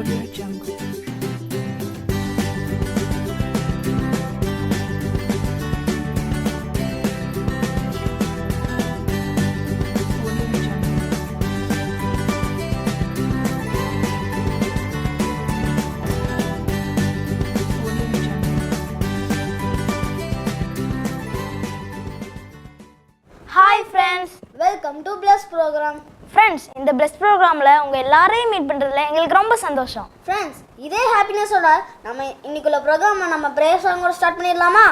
Audio Jungle. Audio Jungle. Audio Jungle. Hi friends. Welcome to plus program. Friends, இந்த plus ப்ரோக்ராமில் உங்கள் எல்லாரையும் meet பண்ணுறதுல எங்களுக்கு ரொம்ப சந்தோஷம். ஃப்ரெண்ட்ஸ், இதே ஹாப்பினஸோட நம்ம இன்னைக்குள்ள ப்ரோக்ராமை நம்ம ப்ரேயர் சாங்கோட ஸ்டார்ட் பண்ணிடலாமா?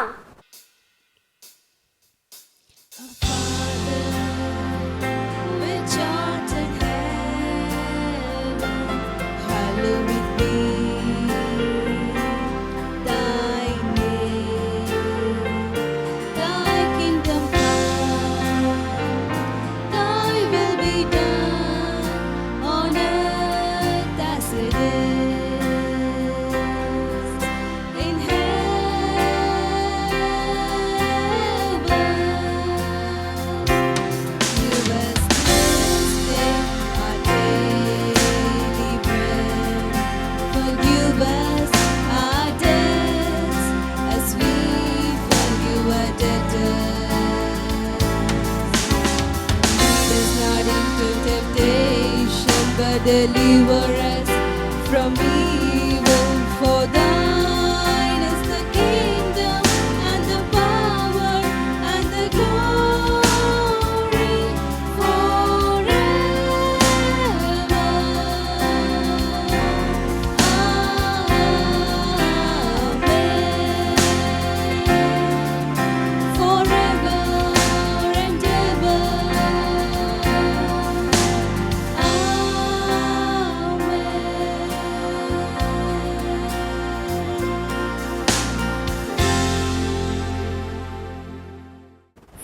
Deliver us from evil, for thine is the kingdom and the power and the glory forever. Amen. Forever and ever.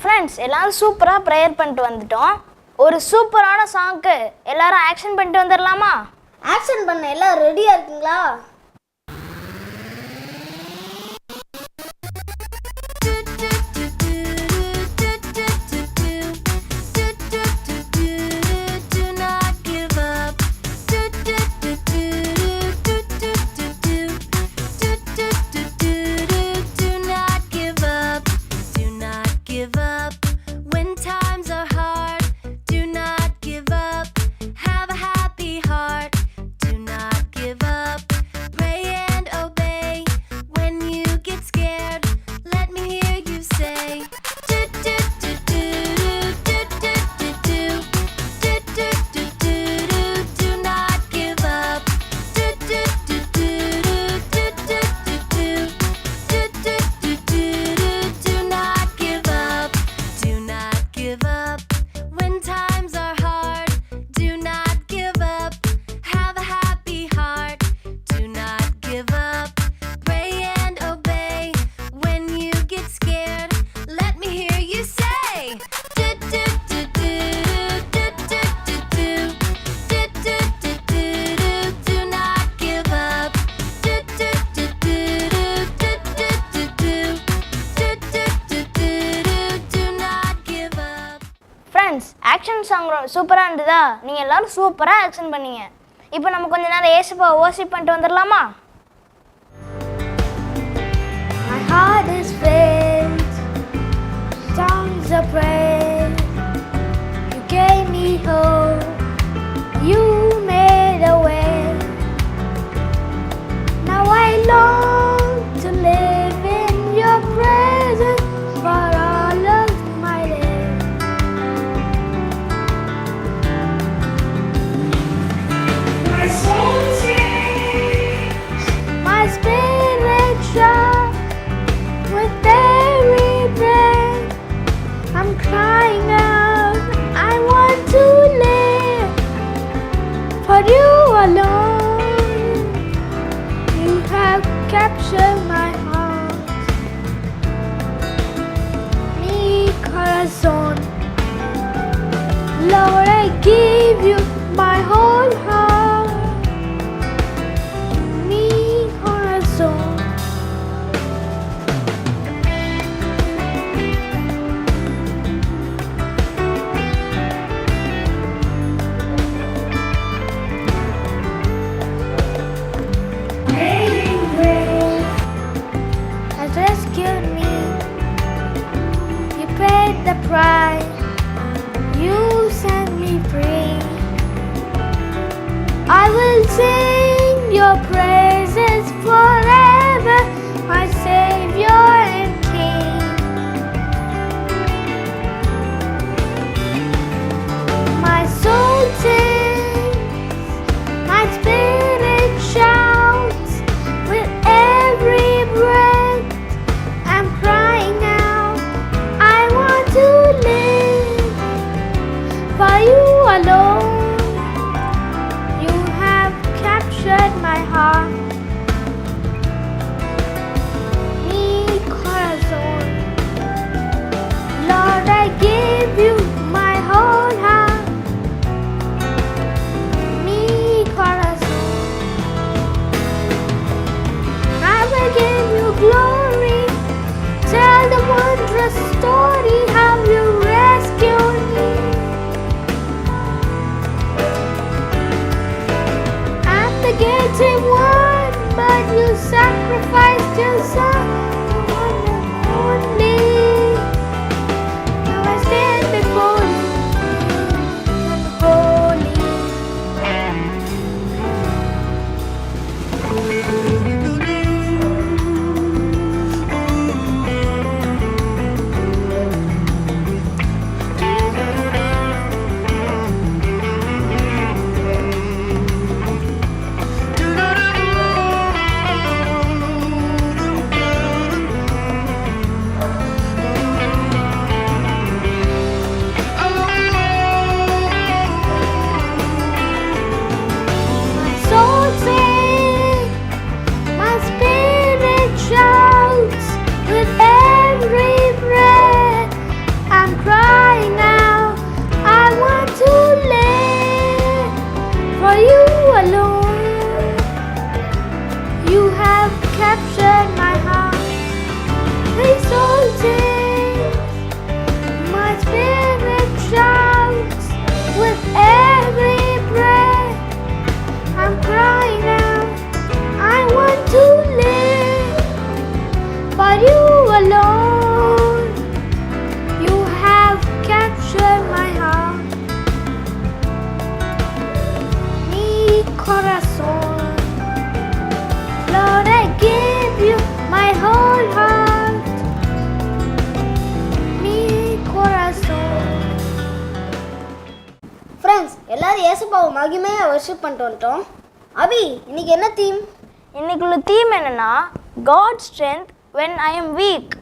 Friends, எல்லாரும் சூப்பராக ப்ரேயர் பண்ணிட்டு வந்துட்டோம். ஒரு சூப்பரான சாங்க்கு எல்லாரும் ஆக்ஷன் பண்ணிட்டு வந்துடலாமா? ஆக்ஷன் பண்ண எல்லாம் ரெடியாக இருக்குங்களா? ஆக்ஷன் சாங் சூப்பராக இருந்ததா? நீங்கள் எல்லாரும் சூப்பராக ஆக்ஷன் பண்ணீங்க. இப்போ நம்ம கொஞ்ச நேரம் ஏசுப்பாவை வர்ஷிப் பண்ணிட்டு வந்துடலாமா? My heart is filled, songs of praise. You gave me hope, you made a way. Now I long to live in your presence for all of my days. My soul sings, my spirit shines. With every breath, I'm crying out, I want to live for you alone. You have captured my heart, mi corazón. Lord, I give you my whole heart, mi corazón. will sing your praises forever, my Savior and King. My soul sings, my spirit shouts, with every breath I'm crying out. I want to live for you alone. You have captured my heart. Mi corazón. Lord, I give you my whole heart. Mi corazón. I will give you glory. Tell the wondrous story how you rescued me. I'm the guilty one, but you sacrificed your son, the one and only. Now I stand before you and holy. My soul sings, my spirit shouts, with every breath I'm crying out. I want to live for you alone. You have captured my heart. My soul sings, my spirit shouts, with every breath I'm crying out. I want to live for you alone. You have captured my heart. Mi corazón. Lord, I give you my whole heart. Mi corazón. Friends எல்லாரும் ஏசப்பாவை மகிமையாக worship பண்ணிட்டு வந்துட்டோம். அபி இன்னைக்கு என்ன theme? இன்னைக்குள்ள theme என்னன்னா God strength when I am weak.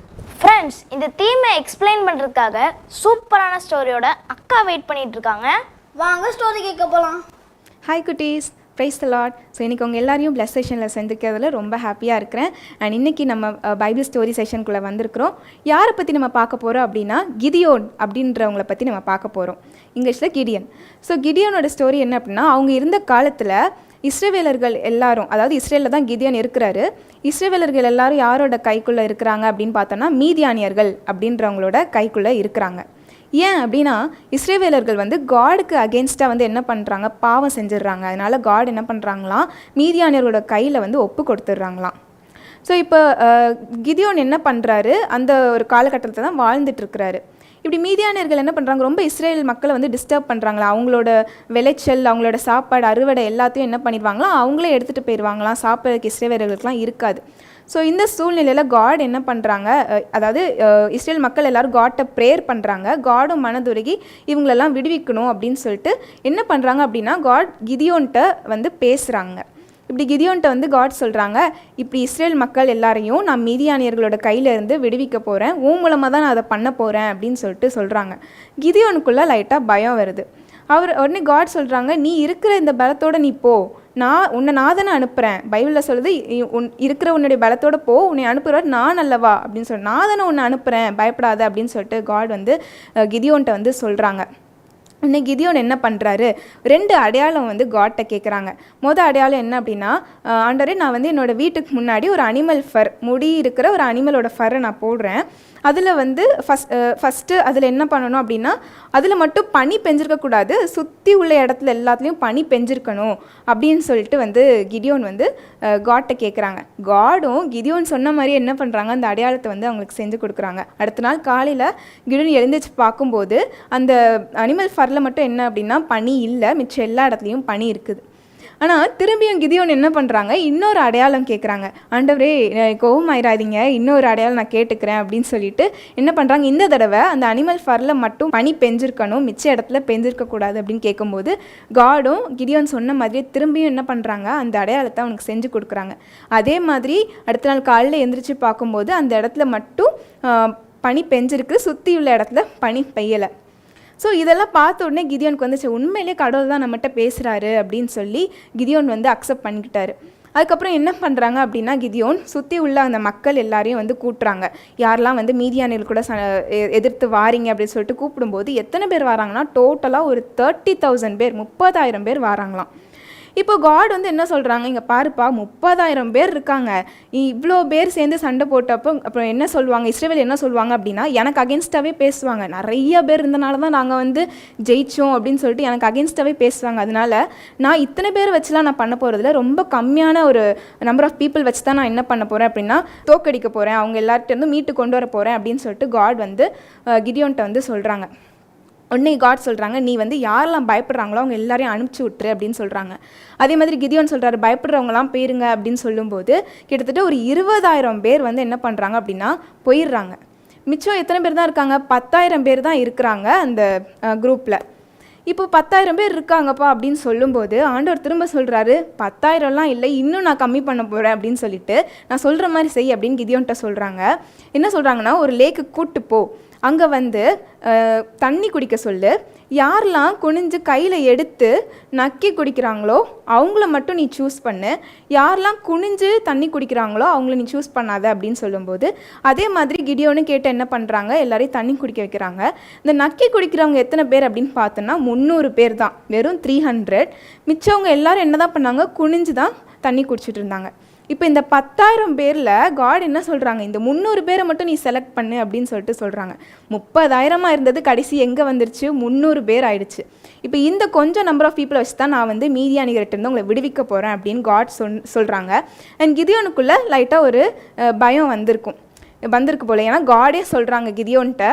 Friends இந்த தீமை எக்ஸ்பிளைன் பண்ணுறதுக்காக சூப்பரான ஸ்டோரியோட அக்கா வெயிட் பண்ணிட்டு இருக்காங்க. வாங்க ஸ்டோரி கேட்க போகலாம். ஹாய் குட்டீஸ், ப்ரைஸ் த லார்ட். ஸோ இன்றைக்கி உங்கள் எல்லாரையும் பிளஸ் செஷனில் சேர்ந்துக்கிறதுல ரொம்ப ஹாப்பியாக இருக்கிறேன். அண்ட் இன்றைக்கி நம்ம பைபிள் ஸ்டோரி செஷனுக்குள்ளே வந்திருக்கிறோம். யாரை பற்றி நம்ம பார்க்க போகிறோம் அப்படின்னா கிதியோன் அப்படின்றவங்கள பற்றி நம்ம பார்க்க போகிறோம். இங்கிலீஷில் கிடியன். ஸோ கிடியோனோட ஸ்டோரி என்ன அப்படின்னா, அவங்க இருந்த காலத்தில் இஸ்ரவேலர்கள் எல்லாரும், அதாவது இஸ்ரேலில் தான் கிதியோன் இருக்கிறாரு. இஸ்ரவேலர்கள் எல்லாரும் யாரோட கைக்குள்ளே இருக்கிறாங்க அப்படின்னு பார்த்தோன்னா மீதியானியர்கள் அப்படின்றவங்களோட கைக்குள்ளே இருக்கிறாங்க. ஏன் அப்படின்னா இஸ்ரவேலர்கள் வந்து காடுக்கு அகென்ஸ்டாக வந்து என்ன பண்ணுறாங்க, பாவம் செஞ்சிடுறாங்க. அதனால் காட் என்ன பண்ணுறாங்களாம், மீதியானியர்களோட கையில் வந்து ஒப்பு கொடுத்துட்றாங்களாம். ஸோ இப்போ கிதியோன் என்ன பண்ணுறாரு, அந்த ஒரு காலகட்டத்தில் தான் வாழ்ந்துட்டுருக்கிறாரு. இப்படி மீதியானியர்கள் என்ன பண்ணுறாங்க, ரொம்ப இஸ்ரேல் மக்களை வந்து டிஸ்டர்ப் பண்ணுறாங்களா. அவங்களோட விளைச்சல், அவங்களோட சாப்பாடு, அறுவடை எல்லாத்தையும் என்ன பண்ணிடுவாங்களாம், அவங்களே எடுத்துகிட்டு போயிடுவாங்களாம். சாப்பிட்றதுக்கு இஸ்ரவேலர்களுக்கெலாம் இருக்காது. ஸோ இந்த சூழ்நிலையில் காட் என்ன பண்ணுறாங்க, அதாவது இஸ்ரேல் மக்கள் எல்லோரும் காட்டை ப்ரேயர் பண்ணுறாங்க. காடும் மனதுருகி இவங்களெல்லாம் விடுவிக்கணும் அப்படின்னு சொல்லிட்டு என்ன பண்ணுறாங்க அப்படின்னா, காட் கிதியோன்ட்ட வந்து பேசுகிறாங்க. இப்படி கிதியோன்ட்ட வந்து காட் சொல்கிறாங்க, இப்படி இஸ்ரேல் மக்கள் எல்லாரையும் நான் மீதியானியர்களோட கையிலேருந்து விடுவிக்க போகிறேன், உன் மூலமாக தான் நான் அதை பண்ண போகிறேன் அப்படின்னு சொல்லிட்டு சொல்கிறாங்க. கிதியோனுக்குள்ளே லைட்டாக பயம் வருது. உடனே காட் சொல்கிறாங்க, நீ இருக்கிற இந்த பலத்தோடு நீ போ, நான் தானே அனுப்புகிறேன். பைபிளில் சொல்லுது, இருக்கிற உன்னுடைய பலத்தோடு போ, உன்னை அனுப்புகிறவர் நான் அல்லவா அப்படின்னு சொல்லி, நான் தானே உன்னை அனுப்புகிறேன், பயப்படாத அப்படின்னு சொல்லிட்டு காட் வந்து கிதியோன்ட்ட வந்து சொல்கிறாங்க. இன்னைக்கு கிதியோன் என்ன பண்ணுறாரு, 2 அடையாளம் வந்து காட்டை கேட்குறாங்க. மொதல் அடையாளம் என்ன அப்படின்னா, ஆண்டவரே நான் வந்து என்னோடய வீட்டுக்கு முன்னாடி ஒரு அனிமல் ஃபர், முடி இருக்கிற ஒரு அனிமலோட ஃபர்ரை நான் போடுறேன். அதில் வந்து ஃபஸ்ட்டு அதில் என்ன பண்ணணும் அப்படின்னா, அதில் மட்டும் பனி பெஞ்சிருக்கக்கூடாது, சுற்றி உள்ள இடத்துல எல்லாத்துலேயும் பனி பெஞ்சிருக்கணும் அப்படின்னு சொல்லிட்டு வந்து கிதியோன் வந்து காட்டை கேட்குறாங்க. காடும் கிதியோன் சொன்ன மாதிரி என்ன பண்ணுறாங்க, அந்த அடையாளத்தை வந்து அவங்களுக்கு செஞ்சு கொடுக்குறாங்க. அடுத்த நாள் காலையில் கிதியோன் எழுந்திரிச்சு பார்க்கும்போது அந்த அனிமல் ஃபரில் மட்டும் என்ன அப்படின்னா பனி இல்லை, மிச்சம் எல்லா இடத்துலையும் பனி இருக்குது. ஆனால் திரும்பியும் கிதியோன் என்ன பண்ணுறாங்க, இன்னொரு அடையாளம் கேட்குறாங்க. ஆண்டவரே கோவமாயிராதீங்க, இன்னொரு அடையாளம் நான் கேட்டுக்கிறேன் அப்படின்னு சொல்லிட்டு என்ன பண்ணுறாங்க, இந்த தடவை அந்த அனிமல் ஃபரில் மட்டும் பனி பெஞ்சிருக்கணும், மிச்ச இடத்துல பெஞ்சிருக்கக்கூடாது அப்படின்னு கேட்கும்போது காடும் கிதியோன் சொன்ன மாதிரியே திரும்பியும் என்ன பண்ணுறாங்க, அந்த அடையாளத்தை அவனுக்கு செஞ்சு கொடுக்குறாங்க. அதே மாதிரி அடுத்த நாள் காலையில் எந்திரிச்சு பார்க்கும்போது அந்த இடத்துல மட்டும் பனி பெஞ்சிருக்கு, சுற்றி உள்ள இடத்துல பனி பெய்யலை. ஸோ இதெல்லாம் பார்த்த உடனே கிதியோனுக்கு வந்துச்சு, உண்மையிலே கடவுள் தான் நம்மகிட்ட பேசுகிறாரு அப்படின்னு சொல்லி கிதியோன் வந்து அக்செப்ட் பண்ணிக்கிட்டாரு. அதுக்கப்புறம் என்ன பண்ணுறாங்க அப்படின்னா, கிதியோன் சுற்றி உள்ள அந்த மக்கள் எல்லாரையும் வந்து கூட்டுறாங்க. யாரெல்லாம் வந்து மீதியானியர்கள் கூட எதிர்த்து வாரீங்க அப்படின்னு சொல்லிட்டு கூப்பிடும்போது எத்தனை பேர் வராங்கன்னா, டோட்டலாக ஒரு 30,000 பேர், 30,000 பேர் வராங்களாம். இப்போ காட் வந்து என்ன சொல்கிறாங்க, இங்கே பாருப்பா 30,000 பேர் இருக்காங்க, இவ்வளோ பேர் சேர்ந்து சண்டை போட்டப்போ அப்புறம் என்ன சொல்லுவாங்க, இஸ்ரவேல் என்ன சொல்லுவாங்க அப்படின்னா, எனக்கு அகென்ஸ்டாகவே பேசுவாங்க, நிறைய பேர் இருந்தனால தான் நாங்கள் வந்து ஜெயித்தோம் அப்படின்னு சொல்லிட்டு எனக்கு அகென்ஸ்டாகவே பேசுவாங்க. அதனால நான் இத்தனை பேர் வச்சுலாம் நான் பண்ண போகிறதுல ரொம்ப கம்மியான ஒரு நம்பர் ஆஃப் பீப்புள் வச்சு தான் நான் என்ன பண்ண போகிறேன் அப்படின்னா தோக்கடிக்க போகிறேன், அவங்க எல்லார்ட்டேருந்து மீட்டு கொண்டு வர போகிறேன் அப்படின்னு சொல்லிட்டு காட் வந்து கிதியோன்ட்ட வந்து சொல்கிறாங்க. உடனே காட் சொல்கிறாங்க, நீ வந்து யாரெல்லாம் பயப்படுறாங்களோ அவங்க எல்லாரையும் அனுப்பிச்சி விட்டுரு அப்படின்னு சொல்கிறாங்க. அதே மாதிரி கிதியோன் சொல்கிறாரு, பயப்படுறவங்களாம் போயிருங்க அப்படின்னு சொல்லும்போது கிட்டத்தட்ட ஒரு 20,000 பேர் வந்து என்ன பண்ணுறாங்க அப்படின்னா போயிடுறாங்க. மிச்சம் எத்தனை பேர் தான் இருக்காங்க, 10,000 பேர் தான் இருக்கிறாங்க அந்த குரூப்பில். இப்போ 10,000 பேர் இருக்காங்கப்பா அப்படின்னு சொல்லும்போது ஆண்டவர் திரும்ப சொல்கிறாரு, 10,000லாம் இல்லை, இன்னும் நான் கம்மி பண்ண போகிறேன் அப்படின்னு சொல்லிட்டு நான் சொல்கிற மாதிரி செய் அப்படின்னு கிதியோன்ட்ட சொல்கிறாங்க. என்ன சொல்கிறாங்கன்னா, ஒரு லேக்கு கூட்டு போ, அங்கே வந்து தண்ணி குடிக்க சொல்லு, யாரெல்லாம் குனிஞ்சு கையில் எடுத்து நக்கி குடிக்கிறாங்களோ அவங்கள மட்டும் நீ சூஸ் பண்ணு, யாரெல்லாம் குனிஞ்சு தண்ணி குடிக்கிறாங்களோ அவங்கள நீ சூஸ் பண்ணாத அப்படின்னு சொல்லும்போது அதே மாதிரி கிடியோன்னு கேட்டு என்ன பண்ணுறாங்க, எல்லாரையும் தண்ணி குடிக்க வைக்கிறாங்க. இந்த நக்கி குடிக்கிறவங்க எத்தனை பேர் அப்படின்னு பார்த்தோன்னா 300 பேர் தான், வெறும் 300. மிச்சவங்க எல்லாரும் என்ன தான் பண்ணாங்க, குனிஞ்சு தான் தண்ணி குடிச்சிட்டு இருந்தாங்க. இப்போ இந்த 10,000 பேரில் காட் என்ன சொல்கிறாங்க, இந்த 300 பேரை மட்டும் நீ செலக்ட் பண்ணு அப்படின்னு சொல்லிட்டு சொல்கிறாங்க. 30,000 இருந்தது, கடைசி எங்கே வந்துருச்சு, 300 பேர் ஆயிடுச்சு. இப்போ இந்த கொஞ்சம் நம்பர் ஆஃப் பீப்புளை வச்சு தான் நான் வந்து மீதியானிகிட்ட உங்களை விடுவிக்க போகிறேன் அப்படின்னு காட் சொல்கிறாங்க. அண்ட் கிதியோனுக்குள்ளே லைட்டாக ஒரு பயம் வந்திருக்கு போல. ஏன்னா காடே சொல்கிறாங்க கிதியோன்ட்ட,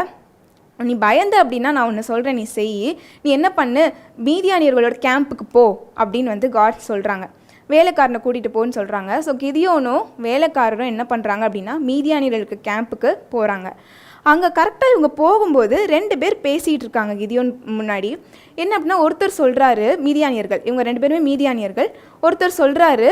நீ பயந்த அப்படின்னா நான் ஒன்று சொல்கிறேன், நீ செய், நீ என்ன பண்ணு, மீதியானியர்களோட கேம்புக்கு போ அப்படின்னு வந்து காட் சொல்கிறாங்க. வேலைக்காரனை கூட்டிகிட்டு போன்னு சொல்கிறாங்க. ஸோ கிதியோனும் வேலைக்காரரும் என்ன பண்ணுறாங்க அப்படின்னா மீதியானியர்களுக்கு கேம்புக்கு போகிறாங்க. அங்கே கரெக்டாக இவங்க போகும்போது 2 பேர் பேசிகிட்டு இருக்காங்க கிதியோன் முன்னாடி. என்ன அப்படின்னா, ஒருத்தர் சொல்கிறாரு, மீதியானியர்கள், இவங்க 2 பேருமே மீதியானியர்கள். ஒருத்தர் சொல்கிறாரு,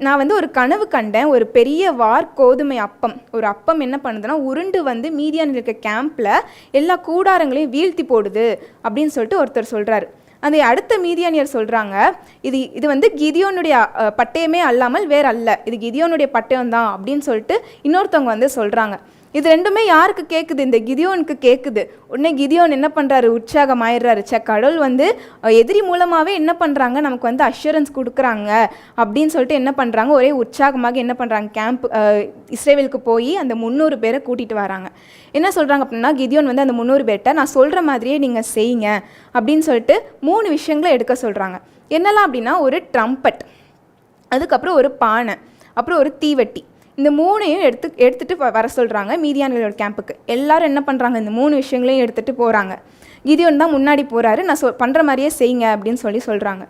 நான் வந்து ஒரு கனவு கண்டேன், ஒரு பெரிய கோதுமை அப்பம், ஒரு அப்பம் என்ன பண்ணுதுன்னா உருண்டு வந்து மீதியானியர்களுக்கு கேம்பில் எல்லா கூடாரங்களையும் வீழ்த்தி போடுது அப்படின்னு சொல்லிட்டு ஒருத்தர் சொல்கிறாரு. அந்த அடுத்த மீதியானியர் சொல்கிறாங்க, இது வந்து கிதியோனுடைய பட்டயமே அல்லாமல் வேற அல்ல, இது கிதியோனுடைய பட்டயம் தான் அப்படின்னு சொல்லிட்டு இன்னொருத்தவங்க வந்து சொல்கிறாங்க. இது ரெண்டுமே யாருக்கு கேட்குது, இந்த கிதியோனுக்கு கேட்குது. உடனே கிதியோன் என்ன பண்ணுறாரு, உற்சாகமாயிடுறாரு. கடவுள் வந்து எதிரி மூலமாகவே என்ன பண்ணுறாங்க, நமக்கு வந்து அஷூரன்ஸ் கொடுக்குறாங்க அப்படின்னு சொல்லிட்டு என்ன பண்ணுறாங்க, ஒரே உற்சாகமாக என்ன பண்ணுறாங்க, இஸ்ரேலுக்கு போய் அந்த 300 பேரை கூட்டிகிட்டு வராங்க. என்ன சொல்கிறாங்க அப்படின்னா, கிதியோன் வந்து அந்த 300 பேர்ட்ட நான் சொல்கிற மாதிரியே நீங்கள் செய்யுங்க அப்படின்னு சொல்லிட்டு 3 விஷயங்களை எடுக்க சொல்கிறாங்க. என்னெல்லாம் அப்படின்னா, ஒரு ட்ரம்பட், அதுக்கப்புறம் ஒரு பானை, அப்புறம் ஒரு தீவெட்டி. இந்த 3ஐயும் எடுத்துகிட்டு வர சொல்கிறாங்க மீதியானியர்களோட கேம்புக்கு. எல்லாரும் என்ன பண்ணுறாங்க, இந்த 3 விஷயங்களையும் எடுத்துகிட்டு போகிறாங்க. கிதியோன் தான் முன்னாடி போகிறாரு, நான் பண்ணுற மாதிரியே செய்யுங்க அப்படின்னு சொல்கிறாங்க.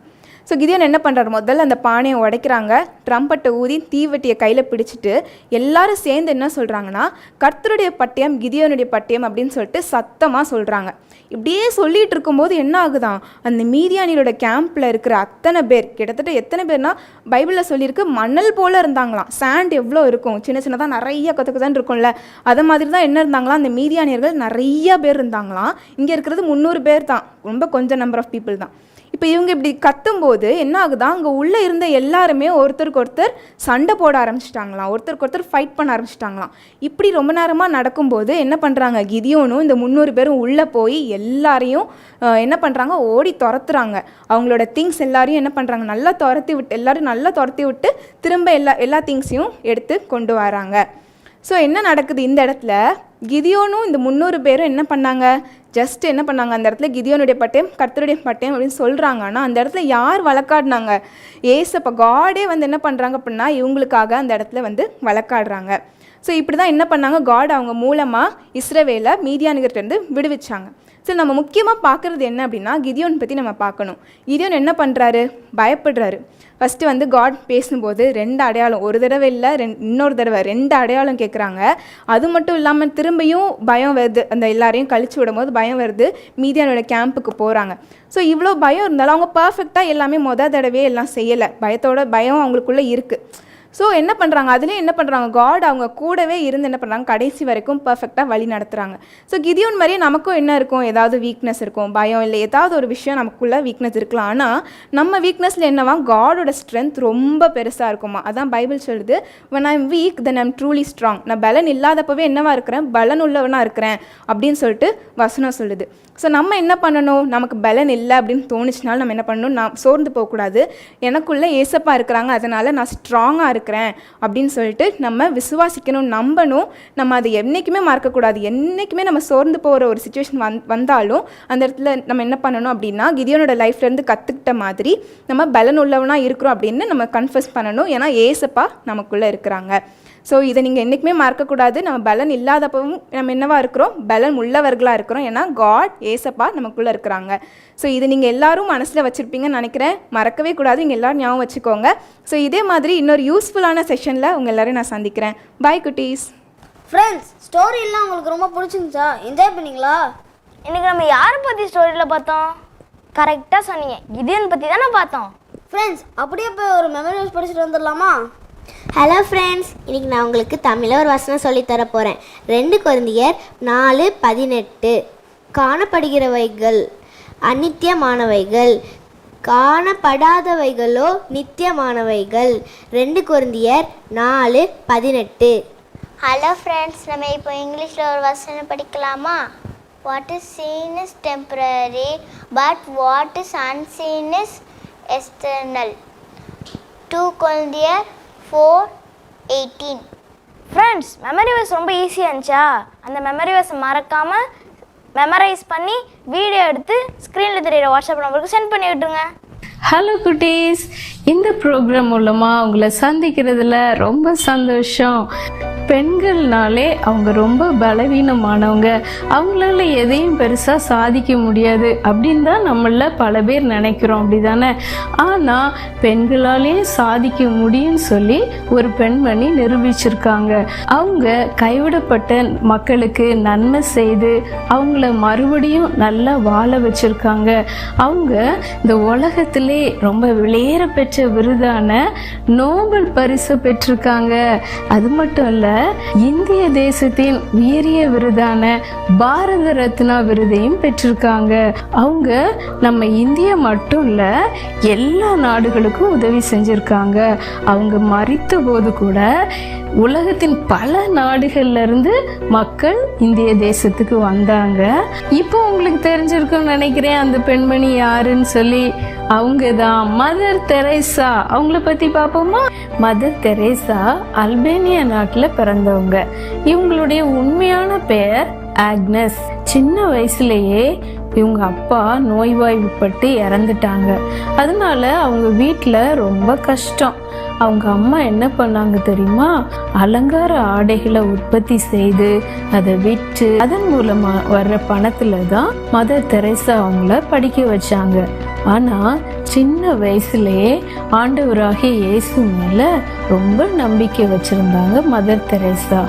ஸோ கிதியோன் என்ன பண்ணுறாரு, முதல்ல அந்த பானையை உடைக்கிறாங்க, ட்ரம்பட்டை ஊதி தீவெட்டியை கையில் பிடிச்சிட்டு எல்லாரும் சேர்ந்து என்ன சொல்கிறாங்கன்னா, கர்த்தருடைய பட்டயம் கிதியோனுடைய பட்டயம் அப்படின்னு சொல்லிட்டு சத்தமாக சொல்கிறாங்க. இப்படியே சொல்லிகிட்டு இருக்கும்போது என்ன ஆகுதான், அந்த மீதியானியரோட கேம்பில் இருக்கிற அத்தனை பேர், கிட்டத்தட்ட எத்தனை பேர்னா பைபிளில் சொல்லியிருக்கு, மணல் போல் இருந்தாங்களாம். சாண்ட் எவ்வளோ இருக்கும், சின்ன சின்னதாக நிறைய கொத்ததான் இருக்கும்ல, அதை மாதிரி தான் என்ன இருந்தாங்களாம், அந்த மீதியானியர்கள் நிறைய பேர் இருந்தாங்களாம். இங்கே இருக்கிறது 300 பேர் தான், ரொம்ப கொஞ்சம் நம்பர் ஆஃப் பீப்புள் தான். இப்போ இவங்க இப்படி கத்தும்போது என்ன ஆகுதா, அங்கே உள்ளே இருந்த எல்லாருமே ஒருத்தருக்கு ஒருத்தர் சண்டை போட ஆரம்பிச்சிட்டாங்களாம், ஒருத்தருக்கு ஒருத்தர் ஃபைட் பண்ண ஆரம்பிச்சிட்டாங்களாம். இப்படி ரொம்ப நேரமாக நடக்கும்போது என்ன பண்ணுறாங்க, கிதியோனும் இந்த 300 பேரும் உள்ளே போய் எல்லாரையும் என்ன பண்ணுறாங்க, ஓடி துரத்துறாங்க. அவங்களோட திங்ஸ் எல்லாரையும் என்ன பண்ணுறாங்க, நல்லா துரத்தி விட்டு திரும்ப எல்லா திங்ஸையும் எடுத்து கொண்டு வராங்க. ஸோ என்ன நடக்குது இந்த இடத்துல, கிதியோனும் இந்த 300 பேரும் என்ன பண்ணாங்க, ஜஸ்ட் என்ன பண்ணாங்க, அந்த இடத்துல கிதியோனுடைய பட்டயம் கர்த்தருடைய பட்டயம் அப்படின்னு சொல்கிறாங்க. ஆனால் அந்த இடத்துல யார் வழக்காடினாங்க, ஏசப்பா காடே வந்து என்ன பண்ணுறாங்க அப்படின்னா இவங்களுக்காக அந்த இடத்துல வந்து வழக்காடுறாங்க. ஸோ இப்படி தான் என்ன பண்ணாங்க, காட் அவங்க மூலமாக இஸ்ரவேலை மீதியானியர்கிட்டேருந்து விடுவிச்சாங்க. ஸோ நம்ம முக்கியமாக பார்க்குறது என்ன அப்படின்னா கிதியோன் பற்றி நம்ம பார்க்கணும். கிதியோன் என்ன பண்ணுறாரு? பயப்படுறாரு. ஃபஸ்ட்டு வந்து காட் பேசும்போது 2 அடையாளம், ஒரு தடவை இல்லை இன்னொரு தடவை 2 அடையாளம் கேட்குறாங்க. அது மட்டும் இல்லாமல் திரும்பியும் பயம் வருது, அந்த எல்லாரையும் கழிச்சு விடும் போது பயம் வருது, மீதியானோட கேம்புக்கு போகிறாங்க. ஸோ இவ்வளோ பயம் இருந்தாலும் அவங்க பர்ஃபெக்டாக எல்லாமே தடவையே எல்லாம் செய்யலை. பயம் அவங்களுக்குள்ளே இருக்குது. ஸோ என்ன பண்ணுறாங்க, அதுலேயும் என்ன பண்ணுறாங்க, காட் அவங்க கூடவே இருந்து என்ன பண்ணுறாங்க, கடைசி வரைக்கும் பர்ஃபெக்டாக வழி நடத்துகிறாங்க. ஸோ கிதியோன் மாதிரியே நமக்கும் என்ன இருக்கும், ஏதாவது வீக்னஸ் இருக்கும், பயம் இல்லை, ஏதாவது ஒரு விஷயம் நமக்குள்ளே வீக்னஸ் இருக்கலாம். ஆனால் நம்ம வீக்னஸில் என்னவா, காடோட ஸ்ட்ரென்த் ரொம்ப பெருசாக இருக்குமா. அதான் பைபிள் சொல்லுது, when I'm weak then I'm truly strong. நான் பலன் இல்லாதப்பவே என்னவா இருக்கிறேன், பலன் உள்ளவனாக இருக்கிறேன் அப்படின்னு சொல்லிட்டு வசனம் சொல்லுது. ஸோ நம்ம என்ன பண்ணணும், நமக்கு பலன் இல்லை அப்படின்னு தோணுச்சுனாலும் நம்ம என்ன பண்ணணும், நான் சோர்ந்து போகக்கூடாது. எனக்குள்ளே ஏசப்பா இருக்கிறாங்க, அதனால் நான் ஸ்ட்ராங்காக இருக்கிறேன் அப்படின்னு சொல்லிட்டு நம்ம விசுவாசிக்கணும், நம்பணும். நம்ம அதை என்றைக்குமே மறக்கக்கூடாது. என்றைக்குமே நம்ம சோர்ந்து போகிற ஒரு சுச்சுவேஷன் வந்தாலும் அந்த இடத்துல நம்ம என்ன பண்ணணும் அப்படின்னா, கிதியோனோட லைஃப்லேருந்து கற்றுக்கிட்ட மாதிரி நம்ம பலன் உள்ளவனாக இருக்கிறோம் அப்படின்னு நம்ம கன்ஃபஸ் பண்ணணும். ஏன்னா ஏசப்பா நமக்குள்ளே இருக்கிறாங்க. ஸோ இதை நீங்கள் என்றைக்குமே மறக்கக்கூடாது. நம்ம பலன் இல்லாதப்பவும் நம்ம என்னவா இருக்கிறோம், பலன் உள்ளவர்களாக இருக்கிறோம். ஏன்னா காட் ஏசப்பா நமக்குள்ளே இருக்கிறாங்க. ஸோ இது நீங்கள் எல்லோரும் மனசில் வச்சுருப்பீங்கன்னு நினைக்கிறேன். மறக்கவே கூடாது, நீங்கள் எல்லோரும் ஞாபகம் வச்சுக்கோங்க. ஸோ இதே மாதிரி இன்னொரு யூஸ்ஃபுல்லான செஷனில் உங்கள் எல்லோரும் நான் சந்திக்கிறேன். பாய் குட்டீஸ். ஃப்ரெண்ட்ஸ், ஸ்டோரியெல்லாம் உங்களுக்கு ரொம்ப பிடிச்சிருந்துச்சா? என்ஜாய் பண்ணிங்களா? இன்றைக்கி நம்ம யாரை பற்றி ஸ்டோரியில் பார்த்தோம்? கரெக்டாக சொன்னீங்க, கிதியோன் பற்றி தானே பார்த்தோம். ஃப்ரெண்ட்ஸ், அப்படியே போய் ஒரு மெமரி வர்ஸ் படிச்சுட்டு வந்துடலாமா? ஹலோ ஃப்ரெண்ட்ஸ், இன்றைக்கி நான் உங்களுக்கு தமிழில் ஒரு வசனம் சொல்லித்தர போகிறேன். 2 கொரிந்தியர் 4:18. காணப்படுகிறவைகள் அநித்தியமானவைகள், காணப்படாதவைகளோ நித்தியமானவைகள். 2 கொரிந்தியர் 4:18. ஹலோ ஃப்ரெண்ட்ஸ், நம்ம இப்போ இங்கிலீஷில் ஒரு வசனம் படிக்கலாமா? What is scene is temporary but what is unseen is external. 2 கொரிந்தியர் 4:18. ஃப்ரெண்ட்ஸ், மெமரி வர்ஸ் ரொம்ப ஈஸியாக இருந்துச்சா? அந்த மெமரி வர்ஸை மறக்காமல் மெமரைஸ் பண்ணி வீடியோ எடுத்து ஸ்க்ரீனில் தெரியிற வாட்ஸ்அப் நம்பருக்கு சென்ட் பண்ணி விட்டுருங்க. ஹலோ குட்டீஸ், இந்த ப்ரோக்ராம் மூலமாக உங்களை சந்திக்கிறதுல ரொம்ப சந்தோஷம். பெண்கள்னாலே அவங்க ரொம்ப பலவீனமானவங்க, அவங்களால எதையும் பெருசாக சாதிக்க முடியாது அப்படின்னு தான் நம்மள பல பேர் நினைக்கிறோம், அப்படி தானே? ஆனால் பெண்களாலே சாதிக்க முடியும்னு சொல்லி ஒரு பெண்மணி நிரூபிச்சிருக்காங்க. அவங்க கைவிடப்பட்ட மக்களுக்கு நன்மை செய்து அவங்கள மறுபடியும் நல்லா வாழ வச்சிருக்காங்க. அவங்க இந்த உலகத்திலே ரொம்ப விலையேற பெற்ற விருதான நோபல் பரிசு பெற்றிருக்காங்க. அது மட்டும் இல்லை, இந்திய தேசத்தின் உயரிய விருதான பாரத ரத்னா விருதையும் பெற்றிருக்காங்க. அவங்க நம்ம இந்தியா மட்டும் இல்ல, எல்லா நாடுகளுக்கும் உதவி செஞ்சிருக்காங்க. அவங்க மரித்த போது கூட உலகத்தின் பல நாடுகள்ல இருந்து மக்கள் இந்திய தேசத்துக்கு வந்தாங்க. இப்போ உங்களுக்கு தெரிஞ்சிருக்கும்னு நினைக்கிறேன் அந்த பெண்மணி யாருன்னு சொல்லி. அவங்க தான் மதர் தெரேசா. அவங்கள பத்தி பார்ப்போமா? மதர் தெரேசா அல்பேனியா நாட்டுல பிறந்தவங்க. இவங்களுடைய உண்மையான பெயர் ஆக்னஸ். சின்ன வயசுலயே இவங்க அப்பா நோய்வாய்ப்பட்டு இறந்துட்டாங்க. அதனால அவங்க வீட்டுல ரொம்ப கஷ்டம். அவங்க அம்மா என்ன பண்ணாங்க தெரியுமா? அலங்கார ஆடைகளை உற்பத்தி செய்து அதை விற்று அதன் மூலமா வர்ற பணத்துல தான் மதர் தெரேசா அவங்கள படிக்க வச்சாங்க. ஆனா சின்ன வயசுலயே ஆண்டவராகிய இயேசு மேல ரொம்ப நம்பிக்கை வச்சிருந்தாங்க மதர் தெரேசா.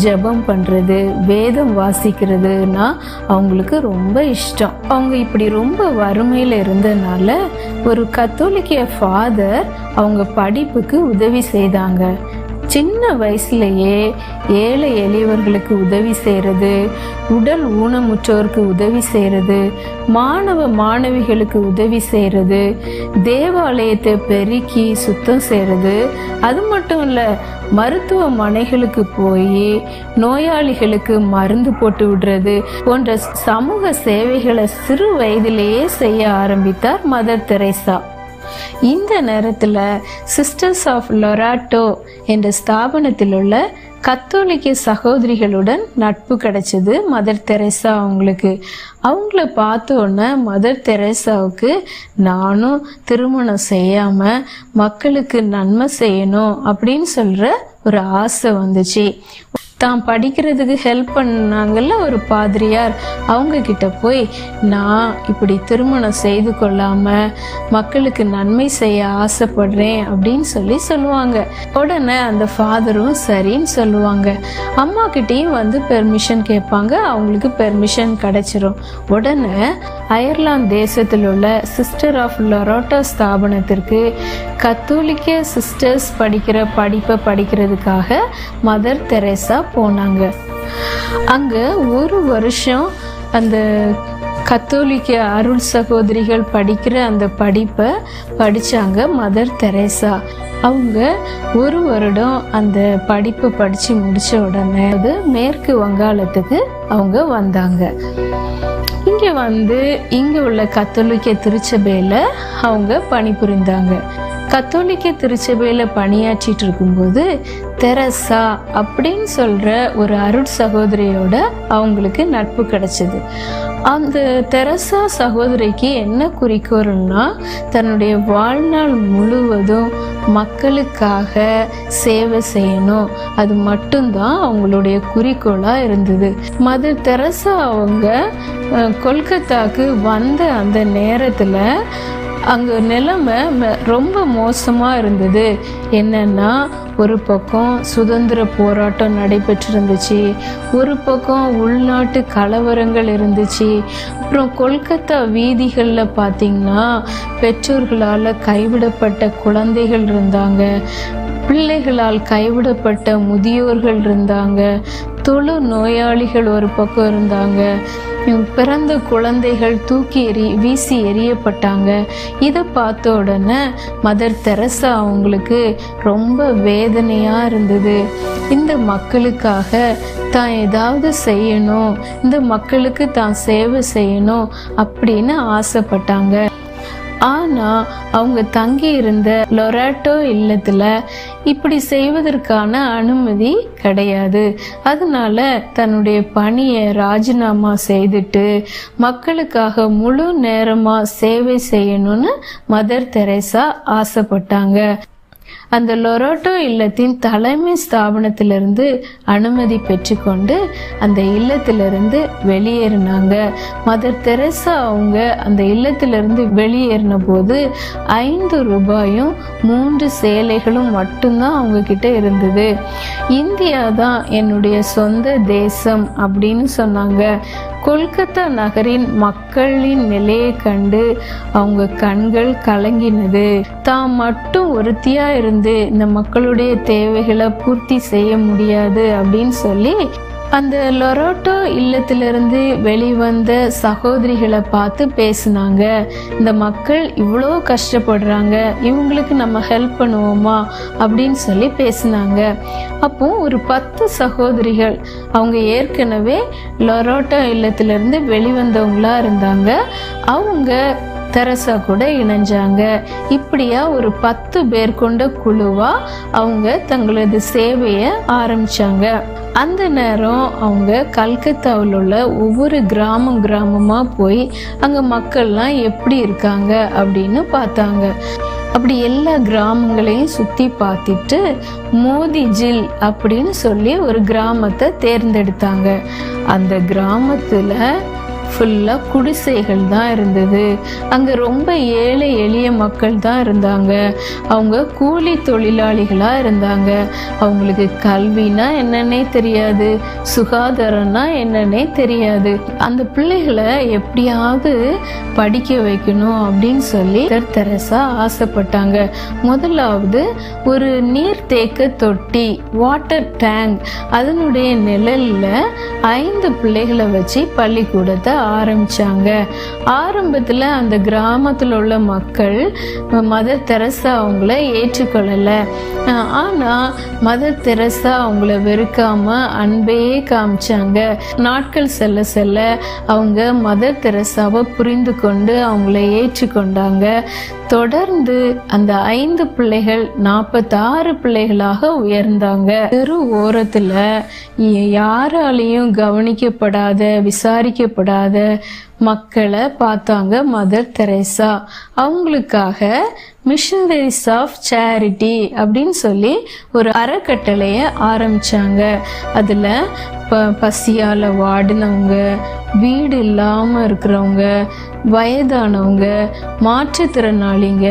ஜெபம் பண்றது, வேதம் வாசிக்கிறதுனா அவங்களுக்கு ரொம்ப இஷ்டம். அவங்க இப்படி ரொம்ப வறுமையில இருந்தனால ஒரு கத்தோலிக்க ஃபாதர் அவங்க படிப்புக்கு உதவி செய்தாங்க. சின்ன வயசுலயே ஏழை எளியவர்களுக்கு உதவி செய்யறது, உடல் ஊனமுற்றோருக்கு உதவி செய்யறது, மாணவ மாணவிகளுக்கு உதவி செய்யறது, தேவாலயத்தை பெருக்கி சுத்தம் செய்யறது, அது மட்டும் இல்ல மருத்துவமனைகளுக்கு போய் நோயாளிகளுக்கு மருந்து போட்டு விடுறது போன்ற சமூக சேவைகளை சிறு வயதிலேயே செய்ய ஆரம்பித்தார் மதர் தெரேசா. இந்த நேரத்துல சிஸ்டர்ஸ் ஆஃப் லொராட்டோ என்ற ஸ்தாபனத்தில் உள்ள கத்தோலிக்க சகோதரிகளுடன் நட்பு கிடைச்சது மதர் தெரேசா அவங்களுக்கு. அவங்கள பார்த்த உடனே மதர் தெரேசாவுக்கு நானும் திருமணம் செய்யாம மக்களுக்கு நன்மை செய்யணும் அப்படின்னு சொல்ற ஒரு ஆசை வந்துச்சு. தான் படிக்கிறதுக்கு ஹெல்ப் பண்ணாங்கல்ல ஒரு பாதிரியார், அவங்க கிட்ட போய் நான் இப்படி திருமணம் செய்து கொள்ளாம மக்களுக்கு நன்மை செய்ய ஆசைப்படுறேன் அப்படின்னு சொல்லுவாங்க. உடனே அந்த ஃபாதரும் சரின்னு சொல்லுவாங்க. அம்மா கிட்டேயும் வந்து பெர்மிஷன் கேட்பாங்க. அவங்களுக்கு பெர்மிஷன் கிடைச்சிரும். உடனே அயர்லாந்து தேசத்தில் உள்ள சிஸ்டர் ஆஃப் லொரோட்டா ஸ்தாபனத்திற்கு கத்தோலிக்க சிஸ்டர்ஸ் படிக்கிற படிப்பை படிக்கிறதுக்காக மதர் தெரேசா போனாங்க. அங்க ஒரு வருஷம் அந்த கத்தோலிக்க அருள் சகோதரிகள் படிக்கிற அந்த படிப்பை படிச்சாங்க மதர் தெரேசா. அவங்க ஒரு வருடம் அந்த படிப்பை படிச்சு முடிச்ச உடனே அது மேற்கு வங்காளத்துக்கு அவங்க வந்தாங்க. இங்க வந்து இங்க உள்ள கத்தோலிக்க திருச்சபையில அவங்க பணிபுரிந்தாங்க. கத்தோலிக்க திருச்சபையில பணியாற்றிட்டு இருக்கும்போது தெரசா அப்படின்னு சொல்ற ஒரு அருட் சகோதரியோட அவங்களுக்கு நட்பு கிடைச்சது. அந்த தெரசா சகோதரிக்கு என்ன குறிக்கோள்னா, தன்னுடைய வாழ்நாள் முழுவதும் மக்களுக்காக சேவை செய்யணும். அது மட்டும்தான் அவங்களுடைய குறிக்கோளா இருந்தது. மதர் தெரசா அவங்க கொல்கத்தாக்கு வந்த அந்த நேரத்துல அங்கே நிலைமை ரொம்ப மோசமாக இருந்தது. என்னன்னா, ஒரு பக்கம் சுதந்திர போராட்டம் நடைபெற்றிருந்துச்சு, ஒரு பக்கம் உள்நாட்டு கலவரங்கள் இருந்துச்சு. அப்புறம் கொல்கத்தா வீதிகளில் பார்த்திங்கன்னா பெற்றோர்களால் கைவிடப்பட்ட குழந்தைகள் இருந்தாங்க, பிள்ளைகளால் கைவிடப்பட்ட முதியோர்கள் இருந்தாங்க, தொழு நோயாளிகள் ஒரு பக்கம் இருந்தாங்க, பிறந்த குழந்தைகள் வீசி எறியப்பட்டாங்க. இதை பார்த்த உடனே மதர் தெரசா அவங்களுக்கு ரொம்ப வேதனையா இருந்தது. இந்த மக்களுக்காக தான் ஏதாவது செய்யணும், இந்த மக்களுக்கு தான் சேவை செய்யணும் அப்படின்னு ஆசைப்பட்டாங்க. ஆனா அவங்க தங்கி இருந்த லொராட்டோ இல்லத்துல இப்படி செய்வதற்கான அனுமதி கிடையாது. அதனால தன்னுடைய பணியை ராஜினாமா செய்துட்டு மக்களுக்காக முழு நேரமா சேவை செய்யணும்னு மதர் தெரேசா ஆசைப்பட்டாங்க. அந்த லொராட்டோ இல்லத்தின் தலைமை ஸ்தாபனத்திலிருந்து அனுமதி பெற்றுக்கொண்டு அந்த இல்லத்திலிருந்து வெளியேறினாங்க. மதர் தெரேசா அவங்க அந்த இல்லத்திலிருந்து வெளியேறின போது 5 ரூபாயும் 3 சேலைகளும் மட்டும்தான் அவங்க கிட்ட இருந்தது. இந்தியா தான் என்னுடைய சொந்த தேசம் அப்படின்னு சொன்னாங்க. கொல்கத்தா நகரின் மக்களின் நிலையை கண்டு அவங்க கண்கள் கலங்கினது. தான் மட்டும் ஒருத்தியா இருந்து இந்த மக்களுடைய தேவைகளை பூர்த்தி செய்ய முடியாது அப்படின்னு சொல்லி அந்த லொராட்டோ இல்லத்திலிருந்து வெளிவந்த சகோதரிகளை பார்த்து பேசினாங்க. இந்த மக்கள் இவ்வளோ கஷ்டப்படுறாங்க, இவங்களுக்கு நம்ம ஹெல்ப் பண்ணுவோமா அப்படின்னு சொல்லி பேசினாங்க. அப்போ ஒரு 10 சகோதரிகள் அவங்க ஏற்கனவே லொராட்டோ இல்லத்திலிருந்து வெளிவந்தவங்களா இருந்தாங்க. அவங்க தெரசா கூட இணைஞ்சாங்க. இப்படியா ஒரு 10 பேர் கொண்ட குழுவா அவங்க தங்களது சேவையை ஆரம்பிச்சாங்க. அந்த நேரம் அவங்க கல்கத்தாவில் உள்ள ஒவ்வொரு கிராமமா போய் அங்க மக்கள்லாம் எப்படி இருக்காங்க அப்படின்னு பார்த்தாங்க. அப்படி எல்லா கிராமங்களையும் சுத்தி பார்த்துட்டு மோதிஜில் அப்படின்னு சொல்லி ஒரு கிராமத்தை தேர்ந்தெடுத்தாங்க. அந்த கிராமத்துல ஃபுல்லா குடிசைகள் தான் இருந்தது. அங்க ரொம்ப ஏழை எளிய மக்கள் தான் இருந்தாங்க. அவங்க கூலி தொழிலாளிகளா இருந்தாங்க. அவங்களுக்கு கல்வினா என்னன்னே தெரியாது, சுகாதாரம்னா என்னன்னே தெரியாது. அந்த பிள்ளைகளை எப்படியாவது படிக்க வைக்கணும் அப்படின்னு சொல்லி தெரசா ஆசைப்பட்டாங்க. முதலாவது ஒரு நீர்த்தேக்க தொட்டி, வாட்டர் டேங்க், அதனுடைய நிழல்ல 5 பிள்ளைகளை வச்சு பள்ளிக்கூடத்தை ஆரம்பிச்சாங்க. ஆரம்பத்துல அந்த கிராமத்தில் உள்ள மக்கள் மதர் தெரசா அவங்கள ஏற்றுக்கொள்ளல. ஆனா மதர் தெரசா அவங்கள வெறுக்காம அன்பையே காமிச்சாங்க. நாட்கள் செல்ல செல்ல அவங்க மதர் தெரசாவை புரிந்து கொண்டு அவங்கள ஏற்றுக்கொண்டாங்க. தொடர்ந்து அந்த 5 பிள்ளைகள் 46 பிள்ளைகளாக உயர்ந்தாங்க. தெரு ஓரத்துல யாராலையும் கவனிக்கப்படாத, விசாரிக்கப்படாத மக்களை பார்த்தாங்க மதர் தெரேசா. அவங்களுக்காக மிஷனரிஸ் ஆஃப் சேரிட்டி அப்படின்னு சொல்லி ஒரு அறக்கட்டளையை ஆரம்பிச்சாங்க. அதுல பசியால வாடினவங்க, வீடு இல்லாம இருக்கிறவங்க, வயதானவங்க, மாற்றுத்திறனாளிங்க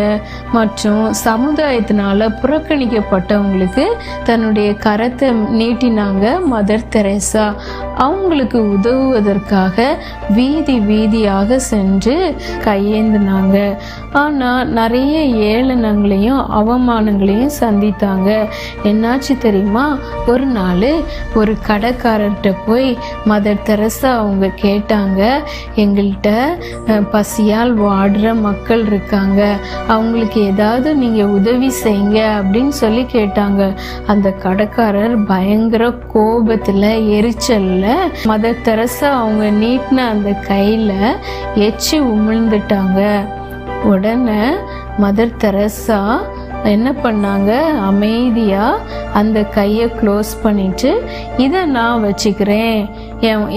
மற்றும் சமுதாயத்தினால புறக்கணிக்கப்பட்டவங்களுக்கு தன்னுடைய கரத்தை நீட்டினாங்க மதர் தெரேசா. அவங்களுக்கு உதவுவதற்காக வீதி வீதியாக சென்று கையேந்தினாங்க. ஆனா நிறைய ஏளனங்களையும் அவமானங்களையும் சந்தித்தாங்க. என்னாச்சு தெரியுமா? ஒரு நாள் ஒரு கடைக்காரர்கிட்ட போய் மதர் தெரேசா அவங்க கேட்டாங்க, எங்கள்கிட்ட பசியால் வாடுற மக்கள் இருக்காங்க, அவங்களுக்கு ஏதாவது நீங்க உதவி செய்யுங்க அப்படின்னு சொல்லி கேட்டாங்க. அந்த கடைக்காரர் பயங்கர கோபத்துல எரிச்சல்ல மதர் தெரேசா அவங்க நீட்டின அந்த கையில எச்சி உமிழ்ந்துட்டாங்க. உடனே மதர் தெரேசா என்ன பண்ணாங்க, அமைதியா அந்த கையை க்ளோஸ் பண்ணிட்டு இதை நான் வச்சுக்கிறேன்,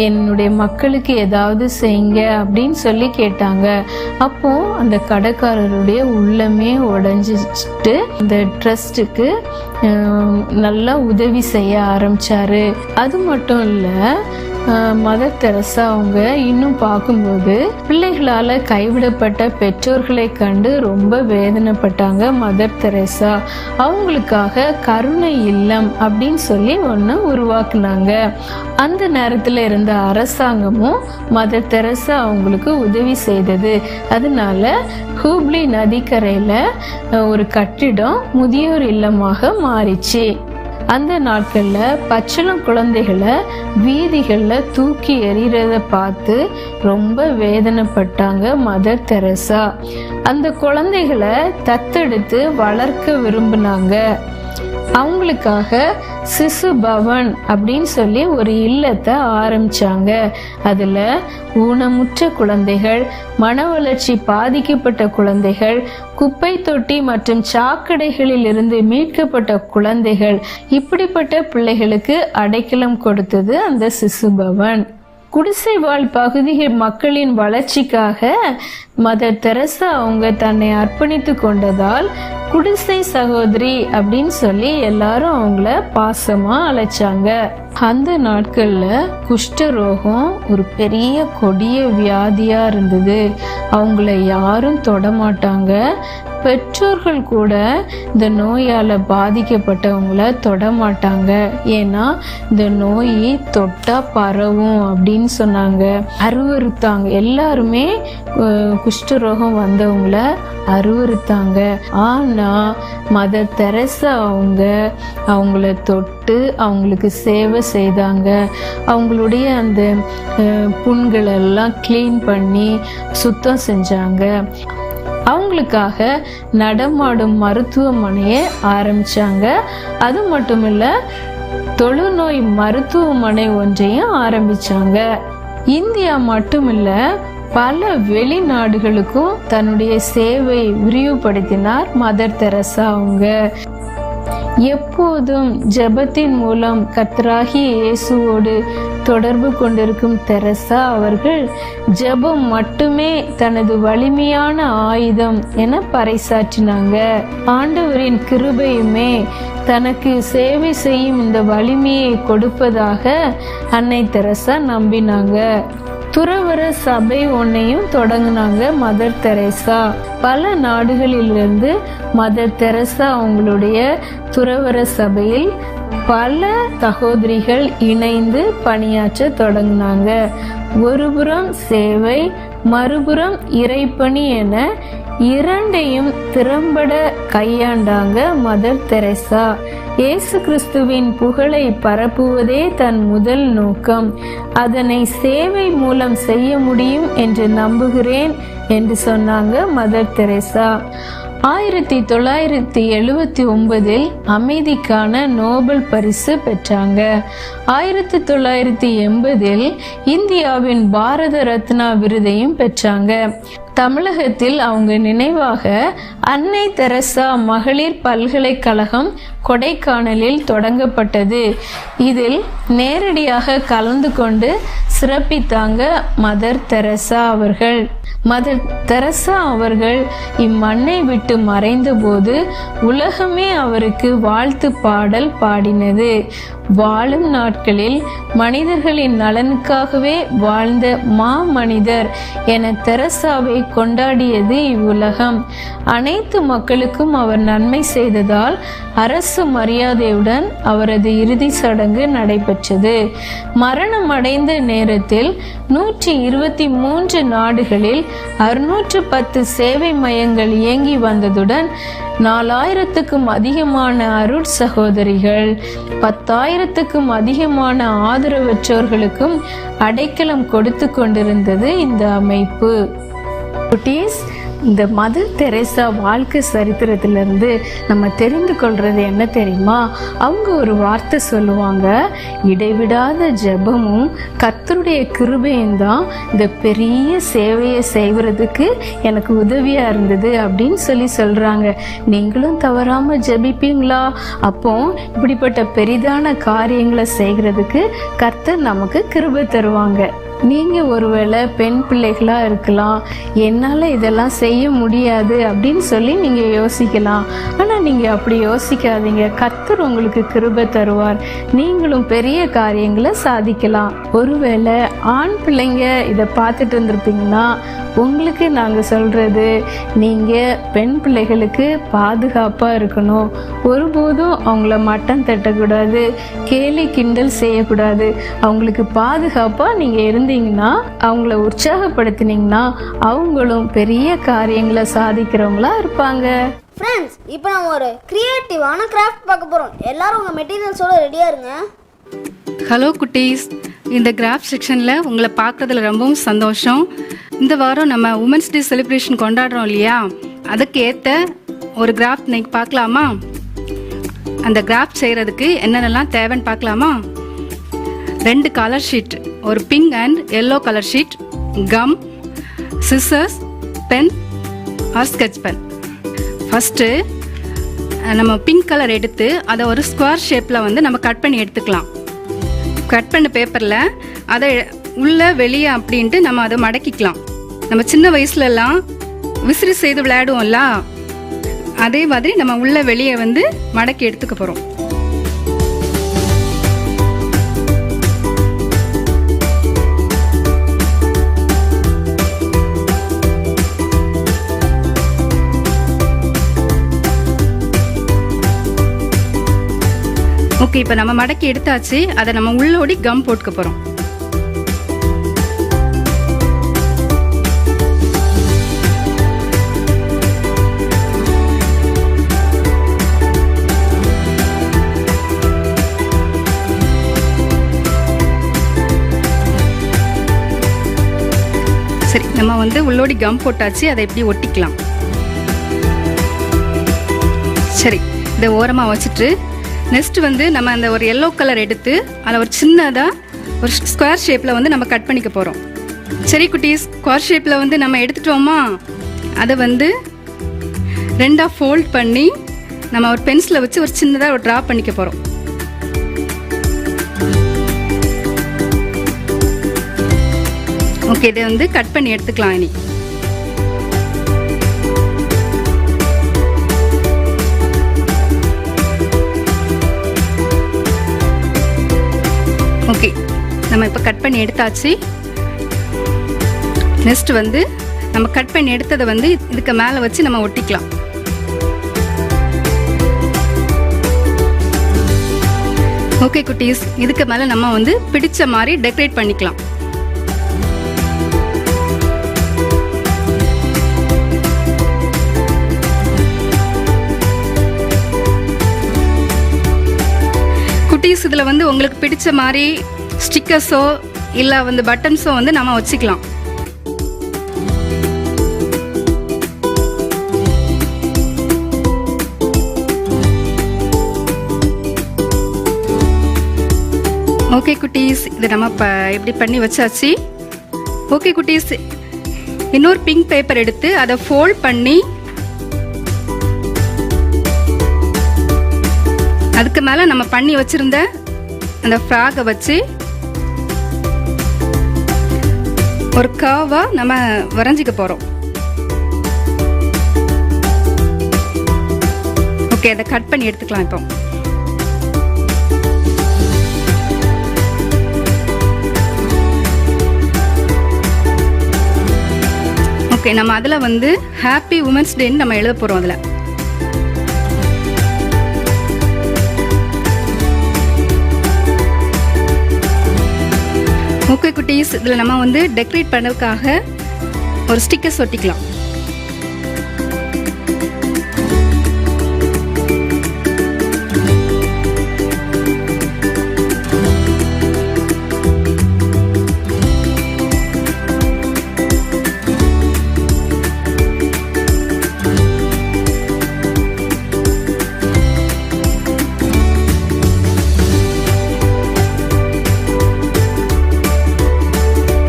என்னுடைய மக்களுக்கு ஏதாவது செய்யுங்க அப்படின்னு சொல்லி கேட்டாங்க. அப்போ அந்த கடைக்காரருடைய உள்ளமே உடைஞ்சிட்டு அந்த ட்ரஸ்ட்டுக்கு நல்லா உதவி செய்ய ஆரம்பிச்சாரு. அது மட்டும் இல்லை, மதர் தெரேசா அவங்க இன்னும் பார்க்கும்போது பிள்ளைகளால கைவிடப்பட்ட பெற்றோர்களை கண்டு ரொம்ப வேதனைப்பட்டாங்க மதர் தெரேசா. அவங்களுக்காக கருணை இல்லம் அப்படின்னு சொல்லி ஒன்று உருவாக்குனாங்க. அந்த நேரத்தில் இருந்த அரசாங்கமும் மதர் தெரேசா அவங்களுக்கு உதவி செய்தது. அதனால ஹூப்ளி நதிக்கரையில் ஒரு கட்டிடம் முதியோர் இல்லமாக மாறிச்சு. அந்த நாட்களில் பச்சிளம் குழந்தைகளை வீதிகளில் தூக்கி எறிகிறத பார்த்து ரொம்ப வேதனைப்பட்டாங்க மதர் தெரேசா. அந்த குழந்தைகளை தத்தெடுத்து வளர்க்க விரும்பினாங்க. அவங்களுக்காக சிசு பவன் அப்படின்னு சொல்லி ஒரு இல்லத்தை ஆரம்பிச்சாங்க. அதுல ஊனமுற்ற குழந்தைகள், மன வளர்ச்சி பாதிக்கப்பட்ட குழந்தைகள், குப்பை தொட்டி மற்றும் சாக்கடைகளில் இருந்து மீட்கப்பட்ட குழந்தைகள், இப்படிப்பட்ட பிள்ளைகளுக்கு அடைக்கலம் கொடுத்தது அந்த சிசு பவன். குடிசை வாழ் பகுதி மக்களின் வளர்ச்சிக்காக மதர் தெரேசா அவங்க தன்னை அர்ப்பணித்து கொண்டதால் குடிசை சகோதரி அப்படின்னு சொல்லி எல்லாரும் அவங்கள பாசமா அழைச்சாங்க. அந்த நாட்கள்ல குஷ்டரோகம் ஒரு பெரிய கொடிய வியாதியா இருந்தது. அவங்கள யாரும் தொடமாட்டாங்க. பெற்றோர்கள் கூட இந்த நோயால பாதிக்கப்பட்டவங்கள தொடமாட்டாங்க. ஏன்னா இந்த நோய் தொட்டா பரவும் அப்படின்னு சொன்னாங்க. அருவருத்தாங்க. எல்லாருமே குஷ்டரோகம் வந்தவங்கள அருவருத்தாங்க. ஆனா மதர் தெரேசா அவங்கள தொட்டு அவங்களுக்கு சேவை செய்தாங்க. அவங்களுடைய அந்த புண்களை எல்லாம் கிளீன் பண்ணி சுத்தம் செஞ்சாங்க. அவங்களுக்காக நடமாடும் மருத்துவமனையை ஆரம்பிச்சாங்க. அது மட்டும் இல்ல, தொழுநோய் மருத்துவமனை ஒன்றையும் ஆரம்பிச்சாங்க. இந்தியா மட்டுமில்ல, பல வெளிநாடுகளுக்கும் தன்னுடைய சேவை விரிவுபடுத்தினார் மதர் தெரேசா அவங்க. எப்போதும் ஜெபத்தின் மூலம் கர்த்தராகிய இயேசுவோடு தொடர்பு கொண்டிருக்கும் தெரேசா அவர்கள் ஜெபம் மட்டுமே தனது வலிமையான ஆயுதம் என பறைசாற்றினாங்க. ஆண்டவரின் கிருபையுமே தனக்கு சேவை செய்யும் இந்த வலிமையை கொடுப்பதாக அன்னை தெரேசா நம்பினாங்க. துறவற சபை ஒன்னையும் தொடங்கினாங்க மதர் தெரேசா. பல நாடுகளிலிருந்து மதர் தெரேசா அவங்களுடைய துறவற சபையில் பல சகோதரிகள் இணைந்து பணியாற்ற தொடங்கினாங்க. ஒருபுறம் சேவை, மறுபுறம் இறைப்பணி என இரண்டையும் திறம்பட கையாண்டாங்க மதர் தெரேசா. இயேசு கிறிஸ்துவின் புகழை பரப்புவதே தன் முதல் நோக்கம். அதனை சேவை மூலம் செய்ய முடியும் என்று நம்புகிறேன் என்று சொன்னாங்க மதர் தெரேசா. 1979 அமைதிக்கான நோபல் பரிசு பெற்றாங்க. 1980 இந்தியாவின் பாரத ரத்னா விருதையும் பெற்றாங்க. தமிழகத்தில் அவங்க நினைவாக அன்னை தெரசா மகளிர் பல்கலைக்கழகம் கொடைக்கானலில் தொடங்கப்பட்டது. இதில் நேரடியாக கலந்து கொண்டு சிறப்பித்தாங்க மதர் தெரசா அவர்கள். மதர் தெரசா அவர்கள் இம்மண்ணை விட்டு மறைந்தபோது உலகமே அவருக்கு வாழ்த்து பாடல் பாடினது. வாழும் நாட்களில் மனிதர்களின் நலனுக்காகவே வாழ்ந்த மாமனிதர் என தெரசாவை கொண்டாடியது இவ்வுலகம். அனைத்து மக்களுக்கும் அவர் நன்மை செய்ததால் அரசு மரியாதையுடன் அவரது இறுதி சடங்கு நடைபெற்றது. மரணம் அடைந்த நேரத்தில் 123 நாடுகளில் 610 சேவை மையங்கள் இயங்கி வந்ததுடன் 4000க்கும் அதிகமான அருட் சகோதரிகள், 10,000க்கும் அதிகமான ஆதரவற்றோர்களுக்கும் அடைக்கலம் கொடுத்து கொண்டிருந்தது இந்த அமைப்பு. குட்டீஸ், இந்த மதர் தெரசா வாழ்க்கை சரித்திரத்திலிருந்து நம்ம தெரிந்து கொள்றது என்ன தெரியுமா? அவங்க ஒரு வார்த்தை சொல்லுவாங்க, இடைவிடாத ஜெபமும் கர்த்தருடைய கிருபையும் தான் இந்த பெரிய சேவையை செய்வதுக்கு எனக்கு உதவியா இருந்தது அப்படின்னு சொல்றாங்க. நீங்களும் தவறாம ஜெபிப்பீங்களா? அப்போ இப்படிப்பட்ட பெரிதான காரியங்களை செய்கிறதுக்கு கர்த்தர் நமக்கு கிருபை தருவாங்க. நீங்கள் ஒருவேளை பெண் பிள்ளைகளாக இருக்கலாம், என்னால் இதெல்லாம் செய்ய முடியாது அப்படின்னு சொல்லி நீங்கள் யோசிக்கலாம். ஆனால் நீங்கள் அப்படி யோசிக்காதீங்க. கர்த்தர் உங்களுக்கு கிருபை தருவார். நீங்களும் பெரிய காரியங்களை சாதிக்கலாம். ஒருவேளை ஆண் பிள்ளைங்க இதை பார்த்துட்டு இருந்திருப்பீங்கன்னா உங்களுக்கு நாங்கள் சொல்கிறது, நீங்கள் பெண் பிள்ளைகளுக்கு பாதுகாப்பாக இருக்கணும். ஒருபோதும் அவங்கள மட்டம் தட்டக்கூடாது, கேலி கிண்டல் செய்யக்கூடாது. அவங்களுக்கு பாதுகாப்பாக நீங்கள் இருந்தீங்கன்னா, அவங்கள உற்சாகப்படுத்தினீங்கன்னா அவங்களும் பெரிய காரியங்களை சாதிக்கிறவங்களா இருப்பாங்க. ஃப்ரெண்ட்ஸ், இப்போ நம்ம ஒரு கிரியேட்டிவான கிராஃப்ட் பார்க்க போகிறோம். எல்லாரும் உங்கள் மெட்டீரியல்ஸோட ரெடியாக இருங்க. ஹலோ குட்டீஸ், இந்த கிராஃப்ட் செக்ஷனில் உங்களை பார்க்குறதுல ரொம்பவும் சந்தோஷம். இந்த வாரம் நம்ம உமன்ஸ் டே செலிப்ரேஷன் கொண்டாடுறோம் இல்லையா, அதுக்கு ஏற்ற ஒரு கிராஃப்ட் இன்னைக்கு பார்க்கலாமா? அந்த கிராஃப்ட் செய்கிறதுக்கு என்னென்னலாம் தேவைன்னு பார்க்கலாமா? 2 கலர் ஷீட், ஒரு pink and yellow colour sheet, gum, scissors, pen or sketch pen. First நம்ம பிங்க் கலர் எடுத்து அதை ஒரு ஸ்கொயர் ஷேப்பில் வந்து நம்ம கட் பண்ணி எடுத்துக்கலாம். கட் பண்ண பேப்பரில் அதை உள்ளே வெளியே அப்படின்ட்டு நம்ம அதை மடக்கிக்கலாம். நம்ம சின்ன வயசுலலாம் விசிறி செய்து விளையாடுவோம்ல, அதே மாதிரி நம்ம உள்ளே வெளியே வந்து மடக்கி எடுத்துக்க போகிறோம். ஓகே, இப்போ நம்ம மடக்கி எடுத்தாச்சு. அதை நம்ம உள்ளோடி கம் போட்டுக்க போகிறோம். சரி, நம்ம வந்து உள்ளோடி கம் போட்டாச்சு. அதை எப்படி ஒட்டிக்கலாம். சரி, இதை ஓரமாக வச்சுட்டு நெக்ஸ்ட் வந்து நம்ம அந்த ஒரு எல்லோ கலர் எடுத்து அதை ஒரு சின்னதாக ஒரு ஸ்கொயர் ஷேப்பில் வந்து நம்ம கட் பண்ணிக்க போகிறோம். சரி குட்டீஸ், ஸ்கொயர் ஷேப்பில் வந்து நம்ம எடுத்துட்டோமா, அதை வந்து 2ஆக ஃபோல்ட் பண்ணி நம்ம ஒரு பென்சிலை வச்சு ஒரு சின்னதாக ஒரு ட்ரா பண்ணிக்க போகிறோம். ஓகே, இதை வந்து கட் பண்ணி எடுத்துக்கலாம். இனி ஓகே, நம்ம இப்போ கட் பண்ணி எடுத்தாச்சு. நெக்ஸ்ட் வந்து நம்ம கட் பண்ணி எடுத்ததை வந்து இதுக்கு மேலே வச்சு நம்ம ஒட்டிக்கலாம். ஓகே குட்டீஸ், இதுக்கு மேலே நம்ம வந்து பிடிச்ச மாதிரி டெக்கரேட் பண்ணிக்கலாம். குட்டீஸ், இதில் வந்து உங்களுக்கு பிடிச்ச மாதிரி ஸ்டிக்கர்ஸோ இல்லை வந்து பட்டன்ஸோ வந்து நம்ம வச்சுக்கலாம். ஓகே குட்டீஸ், இதை நம்ம இப்போ இப்படி பண்ணி வச்சாச்சு. ஓகே குட்டீஸ், இன்னொரு பிங்க் பேப்பர் எடுத்து அதை ஃபோல்ட் பண்ணி அதுக்கு மேலே நம்ம பண்ணி வச்சிருந்த அந்த ஃப்ராகை வச்சு ஒரு கர்வாக நம்ம வரைஞ்சிக்க போகிறோம். ஓகே, அதை கட் பண்ணி எடுத்துக்கலாம். இப்போ ஓகே, நம்ம அதில் வந்து ஹாப்பி உமன்ஸ் டேன்னு நம்ம எழுத போகிறோம். அதில் ஓகே குட்டீஸ், இதில் நம்ம வந்து டெக்கரேட் பண்ணதுக்காக ஒரு ஸ்டிக்கர்ஸ் ஒட்டிக்கலாம்.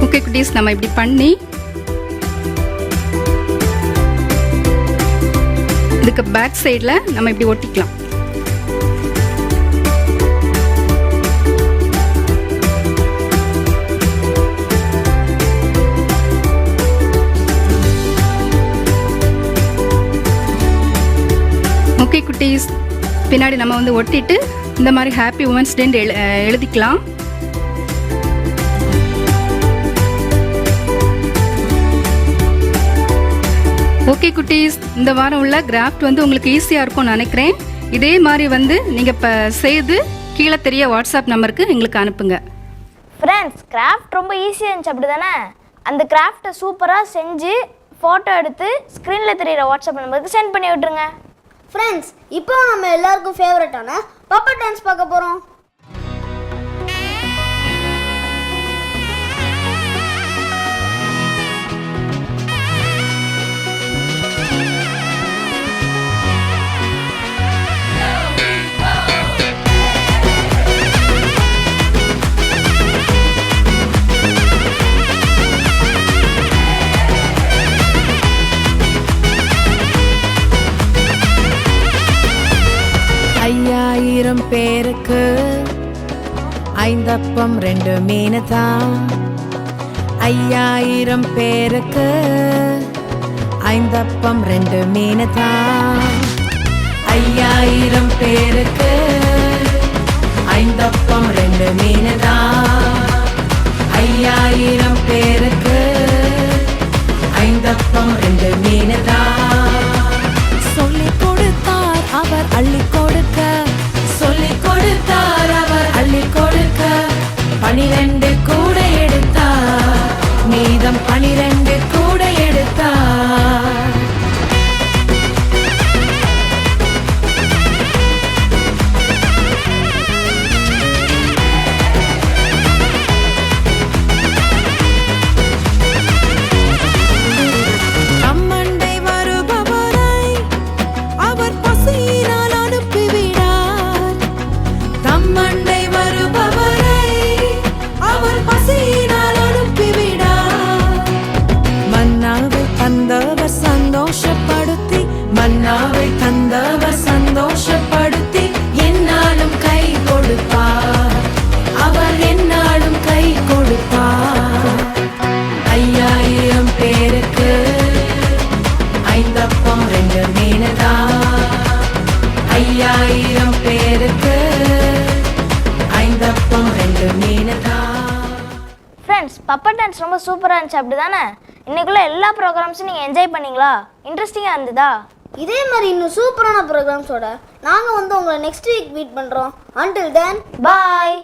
ஓகே குட்டீஸ், நம்ம இப்படி பண்ணி இதுக்கு பேக் சைடில் நம்ம இப்படி ஒட்டிக்கலாம். ஓகே குட்டீஸ், பின்னாடி நம்ம வந்து ஒட்டிட்டு இந்த மாதிரி ஹாப்பி உமன்ஸ் டேன்னு எழுதிக்கலாம். ஓகே குட்டீஸ், இந்த வாரம் உள்ள கிராஃப்ட் வந்து உங்களுக்கு ஈஸியாக இருக்கும்னு நினைக்கிறேன். இதே மாதிரி வந்து நீங்கள் இப்போ செய்து கீழே தெரிய வாட்ஸ்அப் நம்பருக்கு எங்களுக்கு அனுப்புங்க. ஃப்ரெண்ட்ஸ், கிராஃப்ட் ரொம்ப ஈஸியாக இருந்துச்சு அப்படி தானே? அந்த கிராஃப்டை சூப்பராக செஞ்சு ஃபோட்டோ எடுத்து ஸ்க்ரீனில் தெரியிற வாட்ஸ்அப் நம்பருக்கு சென்ட் பண்ணி விட்டுருங்க. ஃப்ரெண்ட்ஸ், இப்போ நம்ம எல்லாருக்கும் ஃபேவரட்டான பப்பட் டான்ஸ் பார்க்க போகிறோம். ஐயாயிரம் பேருக்கு 5 அப்பம் 2 மீன் தான். 5000 பேருக்கு 5 அப்பம் 2 மீன் தான். 5000 பேருக்கு 5 அப்பம் 2 மீன் தான். 5000 பேருக்கு 5 அப்பம் 2 மீன் தான். சொல்லிக் கொடுத்தார் அவர் அள்ளி கொடுக்க, சொல்லிக் கொடுத்தார் அவர் அள்ளி கொடுக்க. 12 கூட எடுத்தார், மீதம் 12 கூட எடுத்தார். அம்மண்டை வருபவரை அவர் பசியினால் அனுப்பிவிடார். தம்மண்டை வருபவரை அவர் பசியினால் அனுப்பிவிடார். மன்னாவை தந்தவர் சந்தோஷப்படுத்தி, மன்னாவை தந்தவர் சந்தோஷப்படுத்தி என்னாலும் கை கொடுப்பார், அவர் என்னாலும் கை கொடுப்பார். 5000 பேருக்கு 5 அப்பம் 2 மீன் தான். 5000 பேருக்கு 5 அப்பம் 2 மீன் தான். ஃப்ரெண்ட்ஸ், பப்பட் டான்ஸ் ரொம்ப சூப்பராக இருந்துச்சு அப்படி தானே? இன்னைக்குள்ள எல்லா ப்ரோக்ராம்ஸும் நீங்கள் என்ஜாய் பண்ணீங்களா? இன்ட்ரெஸ்டிங்காக இருந்ததா? இதே மாதிரி இன்னும் சூப்பரான ப்ரோக்ராம்ஸோட நாங்கள் வந்து உங்களை நெக்ஸ்ட் வீக் மீட் பண்ணுறோம். Until then, பாய்.